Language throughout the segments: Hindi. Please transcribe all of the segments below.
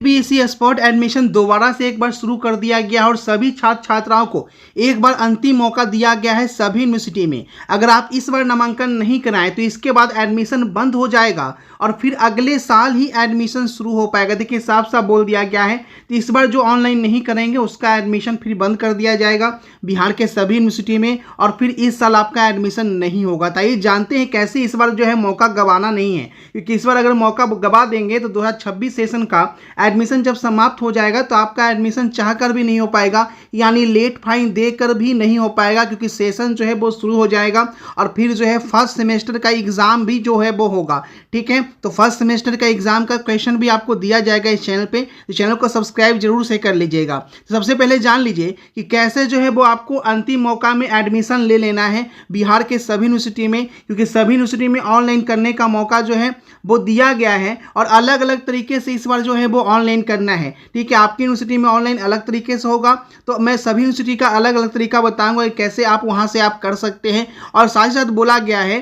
सीबीएसई स्पॉट एडमिशन दोबारा से एक बार शुरू कर दिया गया और सभी छात्र छात्राओं को एक बार अंतिम मौका दिया गया है सभी यूनिवर्सिटी में। अगर आप इस बार नामांकन नहीं कराएं तो इसके बाद एडमिशन बंद हो जाएगा और फिर अगले साल ही एडमिशन शुरू हो पाएगा। देखिए साफ साफ बोल दिया गया है तो इस बार जो ऑनलाइन नहीं करेंगे उसका एडमिशन फिर बंद कर दिया जाएगा बिहार के सभी यूनिवर्सिटी में और फिर इस साल आपका एडमिशन नहीं होगा। तो ये जानते हैं कैसे इस बार जो है मौका गंवाना नहीं है, क्योंकि इस बार अगर मौका गंवा देंगे तो 2026 सेशन का एडमिशन जब समाप्त हो जाएगा तो आपका एडमिशन चाहकर भी नहीं हो पाएगा, यानी लेट फाइन देकर भी नहीं हो पाएगा, क्योंकि सेशन जो है वो शुरू हो जाएगा और फिर जो है फर्स्ट सेमेस्टर का एग्जाम भी जो है वो होगा। ठीक है, तो फर्स्ट सेमेस्टर का एग्जाम का क्वेश्चन भी आपको दिया जाएगा इस चैनल पे, तो चैनल को सब्सक्राइब जरूर से कर लीजिएगा। तो सबसे पहले जान लीजिए कि कैसे जो है वो आपको अंतिम मौका में एडमिशन ले लेना है बिहार के सभी यूनिवर्सिटी में, क्योंकि सभी यूनिवर्सिटी में ऑनलाइन करने का मौका जो है वो दिया गया है और अलग अलग तरीके से इस बार जो है वो ऑनलाइन करना है। ठीक है, आपकी यूनिवर्सिटी में ऑनलाइन अलग तरीके से होगा तो मैं सभी यूनिवर्सिटी का अलग अलग तरीका बताऊंगा कैसे आप वहां से आप कर सकते हैं। और साथ ही साथ बोला गया है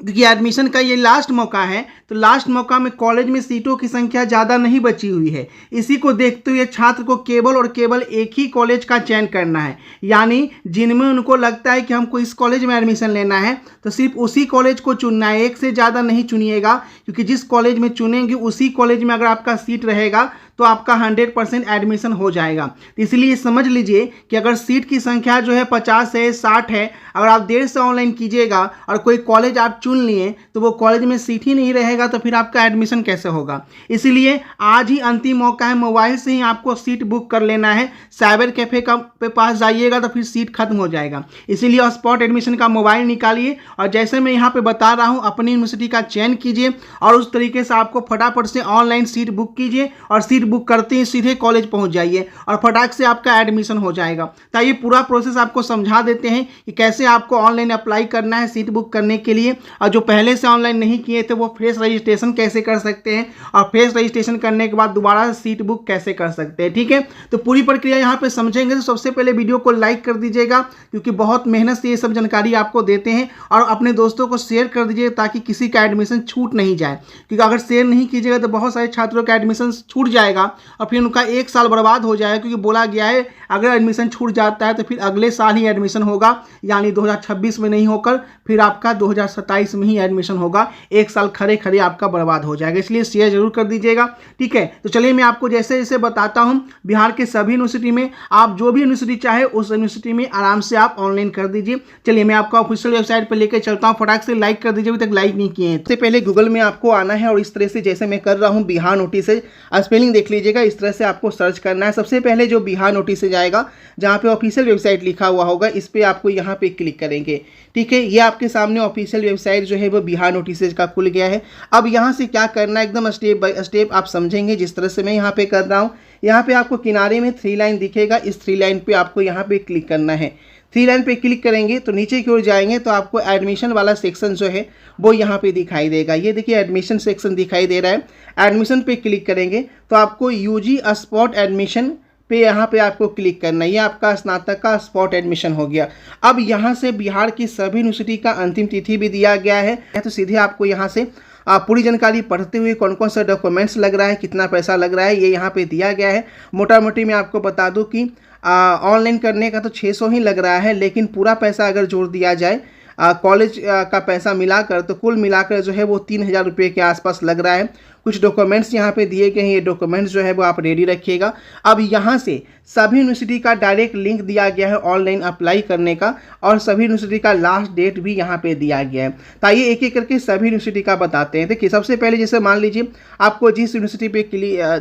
क्योंकि एडमिशन का ये लास्ट मौका है तो लास्ट मौका में कॉलेज में सीटों की संख्या ज़्यादा नहीं बची हुई है। इसी को देखते हुए छात्र को केवल और केवल एक ही कॉलेज का चयन करना है, यानी जिनमें उनको लगता है कि हमको इस कॉलेज में एडमिशन लेना है तो सिर्फ उसी कॉलेज को चुनना है, एक से ज़्यादा नहीं चुनिएगा, क्योंकि जिस कॉलेज में चुनेंगे उसी कॉलेज में अगर आपका सीट रहेगा तो आपका 100% एडमिशन हो जाएगा। तो इसलिए समझ लीजिए कि अगर सीट की संख्या जो है 50 है 60 है, अगर आप देर से ऑनलाइन कीजिएगा और कोई कॉलेज आप चुन लिए तो वो कॉलेज में सीट ही नहीं रहेगा तो फिर आपका एडमिशन कैसे होगा। इसीलिए आज ही अंतिम मौका है, मोबाइल से ही आपको सीट बुक कर लेना है। साइबर कैफे का पे पास जाइएगा तो फिर सीट खत्म हो जाएगा। इसीलिए स्पॉट एडमिशन का मोबाइल निकालिए और जैसे मैं यहाँ पे बता रहा हूँ अपनी यूनिवर्सिटी का चयन कीजिए और उस तरीके से आपको फटाफट से ऑनलाइन सीट बुक कीजिए और सीट बुक करते ही सीधे कॉलेज पहुंच जाइए और फटाक से आपका एडमिशन हो जाएगा। तो ये पूरा प्रोसेस आपको समझा देते हैं कि कैसे आपको ऑनलाइन अप्लाई करना है सीट बुक करने के लिए, और जो पहले से ऑनलाइन नहीं किए थे वो फ्रेश रजिस्ट्रेशन कैसे कर सकते हैं और फ्रेश रजिस्ट्रेशन करने के बाद दोबारा सीट बुक कैसे कर सकते हैं। ठीक है, तो पूरी प्रक्रिया यहाँ पे समझेंगे तो सबसे पहले वीडियो को लाइक कर दीजिएगा, क्योंकि बहुत मेहनत से ये सब जानकारी आपको देते हैं, और अपने दोस्तों को शेयर कर दीजिएगा ताकि किसी का एडमिशन छूट नहीं जाए, क्योंकि अगर शेयर नहीं कीजिएगा तो बहुत सारे छात्रों का एडमिशन छूट जाएगा और फिर उनका एक साल बर्बाद हो जाएगा, क्योंकि बोला गया है अगर एडमिशन छूट जाता है तो फिर अगले साल ही एडमिशन होगा, यानी 2026 में नहीं होकर फिर आपका 2027 में ही एडमिशन होगा। एक साल खड़े खड़े आपका बर्बाद हो जाएगा, इसलिए शेयर जरूर कर दीजिएगा। ठीक है, तो चलिए मैं आपको जैसे जैसे बताता हूं बिहार के सभी यूनिवर्सिटी में आप जो भी यूनिवर्सिटी चाहे उस यूनिवर्सिटी में आराम से आप ऑनलाइन कर दीजिए। चलिए मैं आपको ऑफिशियल वेबसाइट पर लेकर चलता हूँ, फटाक से लाइक कर दीजिए अभी तक लाइक नहीं किए हैं। सबसे पहले गूगल में आपको आना है और इस तरह से जैसे मैं कर रहा हूँ बिहार नोटिस स्पेलिंग देख लीजिएगा, इस तरह से आपको सर्च करना है। सबसे पहले जो बिहार नोटिस जाएगा जहाँ पे ऑफिशियल वेबसाइट लिखा हुआ होगा इस पे आपको यहाँ पे क्लिक करेंगे। ठीक है, ये आपके सामने ऑफिशियल वेबसाइट जो है वो बिहार नोटिस का खुल गया है। अब यहाँ से क्या करना है एकदम स्टेप बाय स्टेप आप समझेंगे जिस तरह से मैं यहाँ पे कर रहा हूँ। यहाँ पे आपको किनारे में 3 लाइन दिखेगा, इस 3 लाइन पे आपको यहाँ पे क्लिक करना है। 3 लाइन पे क्लिक करेंगे तो नीचे की ओर जाएंगे तो आपको एडमिशन वाला सेक्शन जो है वो यहाँ पे दिखाई देगा। ये देखिए एडमिशन सेक्शन दिखाई दे रहा है, एडमिशन पे क्लिक करेंगे तो आपको यूजी स्पॉट एडमिशन पे यहाँ पे आपको क्लिक करना है। ये आपका स्नातक का स्पॉट एडमिशन हो गया। अब यहाँ से बिहार की सभी यूनिवर्सिटी का अंतिम तिथि भी दिया गया है, तो सीधे आपको यहाँ से पूरी जानकारी पढ़ते हुए कौन कौन सा डॉक्यूमेंट्स लग रहा है, कितना पैसा लग रहा है, ये यहाँ पे दिया गया है। मोटा मोटी मैं आपको बता दूं कि ऑनलाइन करने का तो 600 ही लग रहा है, लेकिन पूरा पैसा अगर जोड़ दिया जाए कॉलेज का पैसा मिलाकर तो कुल मिलाकर जो है वो 3000 रुपये के आसपास लग रहा है। कुछ डॉक्यूमेंट्स यहाँ पे दिए गए हैं, ये डॉक्यूमेंट्स जो है वो आप रेडी रखिएगा। अब यहाँ से सभी यूनिवर्सिटी का डायरेक्ट लिंक दिया गया है ऑनलाइन अप्लाई करने का, और सभी यूनिवर्सिटी का लास्ट डेट भी यहाँ पे दिया गया है। तो आइए एक एक करके सभी यूनिवर्सिटी का बताते हैं। देखिए सबसे पहले जैसे मान लीजिए आपको जिस यूनिवर्सिटी पे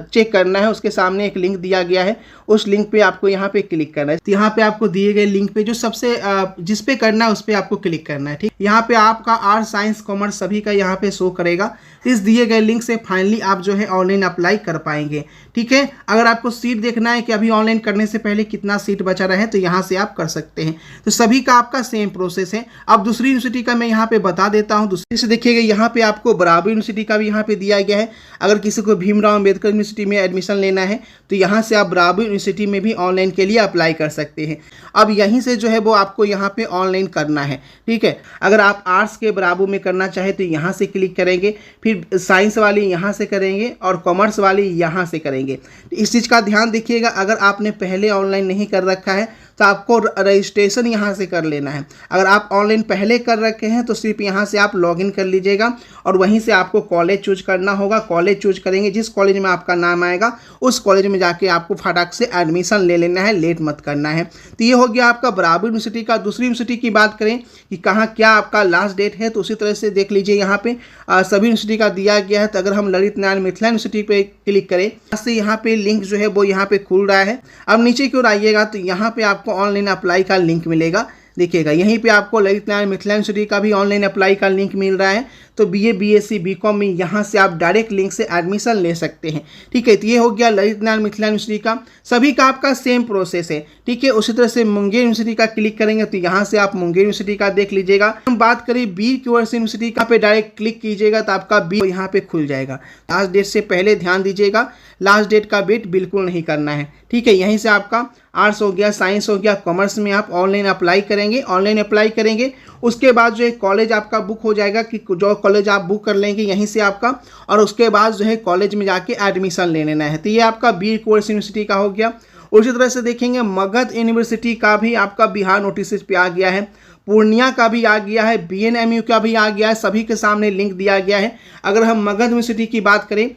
चेक करना है उसके सामने एक लिंक दिया गया है, उस लिंक पे आपको यहाँ पे क्लिक करना है। तो यहाँ पे आपको दिए गए लिंक पे जो सबसे जिस पे करना है उस पर आपको क्लिक करना है। ठीक, यहाँ पे आपका आर्ट्स साइंस कॉमर्स सभी का यहाँ पे शो करेगा। इस दिए गए लिंक से फाइनली आप जो है ऑनलाइन अप्लाई कर पाएंगे। ठीक है, अगर आपको सीट देखना है कि अभी ऑनलाइन करने से पहले कितना सीट बचा रहे तो यहाँ से आप कर सकते हैं। तो सभी का आपका सेम प्रोसेस है। अब दूसरी यूनिवर्सिटी का मैं यहाँ पे बता देता हूँ। दूसरी से देखिएगा यहाँ पे आपको बराबर यूनिवर्सिटी का भी यहाँ पे दिया गया है। अगर किसी को भीमराव अम्बेडकर यूनिवर्सिटी में एडमिशन लेना है तो यहाँ से आप बराबर यूनिवर्सिटी में भी ऑनलाइन के लिए अप्लाई कर सकते हैं। अब यहीं से जो है वो आपको यहाँ पे ऑनलाइन करना है। ठीक है, अगर आप आर्ट्स के बराबर में करना चाहे तो यहाँ से क्लिक करेंगे, फिर साइंस वाली यहाँ से करेंगे और कॉमर्स वाली यहाँ से करेंगे। तो इस चीज़ का ध्यान देखिएगा, अगर आपने पहले ऑनलाइन नहीं कर रखा है तो आपको रजिस्ट्रेशन यहाँ से कर लेना है। अगर आप ऑनलाइन पहले कर रखे हैं तो सिर्फ यहाँ से आप लॉगिन कर लीजिएगा और वहीं से आपको कॉलेज चूज करना होगा। कॉलेज चूज करेंगे, जिस कॉलेज में आपका नाम आएगा उस कॉलेज में जाके आपको फटाक से एडमिशन ले लेना है, लेट मत करना है। तो ये हो गया आपका बराबर यूनिवर्सिटी का। दूसरी यूनिवर्सिटी की बात करें कि कहाँ क्या आपका लास्ट डेट है, तो उसी तरह से देख लीजिए यहाँ पे सभी यूनिवर्सिटी का दिया गया है। तो अगर हम ललित नारायण मिथिला यूनिवर्सिटी पे क्लिक करें, यहाँ से यहाँ पे लिंक जो है वो यहाँ पे खुल रहा है। अब नीचे की ओर आइएगा तो यहाँ पे आपको ऑनलाइन अप्लाई का लिंक मिलेगा। देखिएगा यहीं पे आपको ललित नारायण मिथिला यूनिवर्सिटी का भी ऑनलाइन अप्लाई का लिंक मिल रहा है। तो बीए, बीएससी, बीकॉम में यहाँ से आप डायरेक्ट लिंक से एडमिशन ले सकते हैं। ठीक है, तो ये हो गया ललित नारायण मिथिला यूनिवर्सिटी का। सभी का आपका सेम प्रोसेस है। ठीक है, उसी तरह से मुंगेर यूनिवर्सिटी का क्लिक करेंगे तो यहाँ से आप मुंगेर यूनिवर्सिटी का देख लीजिएगा। हम बात करें बीर कुंवर यूनिवर्सिटी का, पे डायरेक्ट क्लिक कीजिएगा तो आपका बीर यहाँ पे खुल जाएगा। लास्ट डेट से पहले ध्यान दीजिएगा, लास्ट डेट का वेट बिल्कुल नहीं करना है। ठीक है, यहीं से आपका आर्ट्स हो गया, साइंस हो गया, कॉमर्स में आप ऑनलाइन अप्लाई करेंगे। ऑनलाइन अप्लाई करेंगे उसके बाद जो है कॉलेज आपका बुक हो जाएगा कि जो कॉलेज आप बुक कर लेंगे यहीं से आपका, और उसके बाद जो है कॉलेज में जाके एडमिशन ले लेना है। तो ये आपका बीर कुंवर यूनिवर्सिटी का हो गया। उसी तरह से देखेंगे मगध यूनिवर्सिटी का भी आपका बिहार नोटिस पे आ गया है, पूर्णिया का भी आ गया है, बीएनएमयू का भी आ गया है, सभी के सामने लिंक दिया गया है। अगर हम मगध यूनिवर्सिटी की बात करें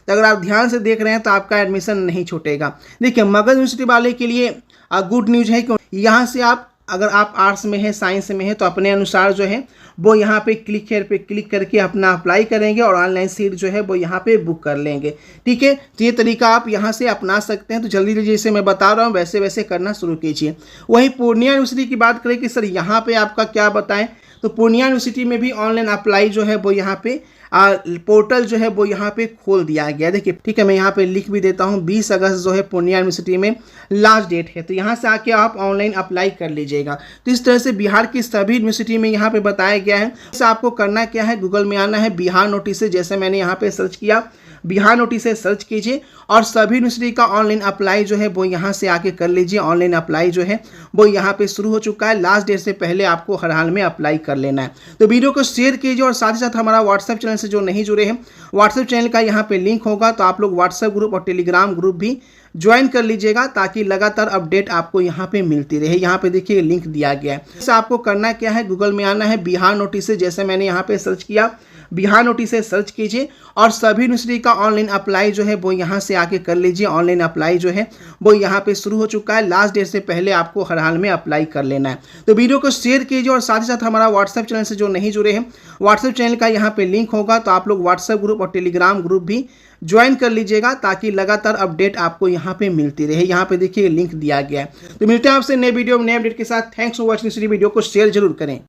तो अगर आप ध्यान से देख रहे हैं तो आपका एडमिशन नहीं छूटेगा। देखिए मगध यूनिवर्सिटी वाले के लिए गुड न्यूज़ है, क्यों यहाँ से आप अगर आप आर्ट्स में है, साइंस में है तो अपने अनुसार जो है वो यहाँ पे क्लिक हेयर पे क्लिक करके अपना अप्लाई करेंगे और ऑनलाइन सीट जो है वो यहाँ पे बुक कर लेंगे। ठीक है, तो ये तरीका आप यहाँ से अपना सकते हैं। तो जल्दी जल्दी जैसे मैं बता रहा हूँ वैसे वैसे करना शुरू कीजिए। वहीं पूर्णिया यूनिवर्सिटी की बात करें कि सर यहाँ पे आपका क्या बताएं, तो पूर्णिया यूनिवर्सिटी में भी ऑनलाइन अप्लाई जो है वो यहाँ पे पोर्टल जो है वो यहाँ पे खोल दिया गया। देखिए ठीक है, मैं यहाँ पे लिख भी देता हूँ, 20 अगस्त जो है पूर्णिया यूनिवर्सिटी में लास्ट डेट है। तो यहाँ से आके आप ऑनलाइन अप्लाई कर लीजिएगा। तो इस तरह से बिहार की सभी यूनिवर्सिटी में यहाँ पे बताया गया है। इससे आपको करना क्या है, गूगल में आना है, बिहार नोटिस, जैसे मैंने यहाँ पे सर्च किया बिहार नोटिस से सर्च कीजिए और सभी यूनिवर्सिटी का ऑनलाइन अप्लाई जो है वो यहाँ से आके कर लीजिए। ऑनलाइन अप्लाई जो है वो यहाँ पे शुरू हो चुका है। लास्ट डेट से पहले आपको हर हाल में अप्लाई कर लेना है। तो वीडियो को शेयर कीजिए और साथ ही साथ हमारा व्हाट्सएप चैनल से जो नहीं जुड़े हैं, व्हाट्सएप चैनल का यहाँ पे लिंक होगा, तो आप लोग व्हाट्सएप ग्रुप और टेलीग्राम ग्रुप भी ज्वाइन कर लीजिएगा ताकि लगातार अपडेट आपको यहाँ पे मिलती रहे। यहाँ पे देखिए लिंक दिया गया है। इससे आपको करना क्या है, गूगल में आना है, बिहार नोटिस, जैसे मैंने यहाँ पे सर्च किया बिहार नोटिस से सर्च कीजिए और सभी यूनिवर्सिटी का ऑनलाइन अप्लाई जो है वो यहाँ से आके कर लीजिए। ऑनलाइन अप्लाई जो है वो यहाँ पे शुरू हो चुका है। लास्ट डेट से पहले आपको हर हाल में अप्लाई कर लेना है। तो वीडियो को शेयर कीजिए और साथ ही साथ हमारा व्हाट्सएप चैनल से जो नहीं जुड़े हैं, व्हाट्सएप चैनल का यहाँ पे लिंक होगा, तो आप लोग व्हाट्सएप ग्रुप और टेलीग्राम ग्रुप भी ज्वाइन कर लीजिएगा ताकि लगातार अपडेट आपको यहाँ पे मिलती रहे। यहाँ पे देखिए लिंक दिया गया है। तो मिलते हैं आपसे नए वीडियो में नए अपडेट के साथ। Thanks for watching. वीडियो को शेयर जरूर करें।